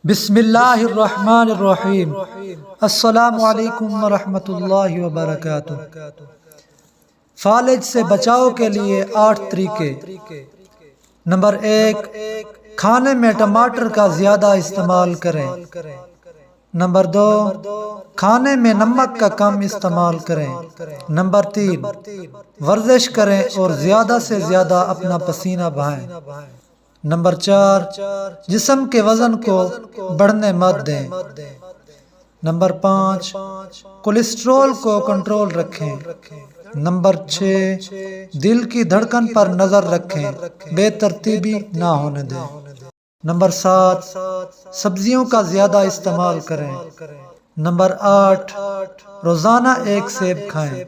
بسم اللہ الرحمن الرحیم۔ السلام علیکم ورحمۃ اللہ وبرکاتہ۔ فالج سے بچاؤ کے لیے 8 طریقے۔ نمبر 1، کھانے میں ٹماٹر کا زیادہ استعمال کریں۔ نمبر 2، کھانے میں نمک کا کم استعمال کریں۔ نمبر 3، ورزش کریں اور زیادہ سے زیادہ اپنا پسینہ بہائیں۔ نمبر 4، جسم کے وزن کو بڑھنے مت دیں۔ نمبر 5، کولیسٹرول کو کنٹرول رکھیں۔ نمبر 6، دل کی دھڑکن پر نظر رکھیں، بے ترتیبی نہ ہونے دیں۔ نمبر 7، سبزیوں کا زیادہ استعمال کریں۔ نمبر 8، روزانہ 1 سیب کھائیں۔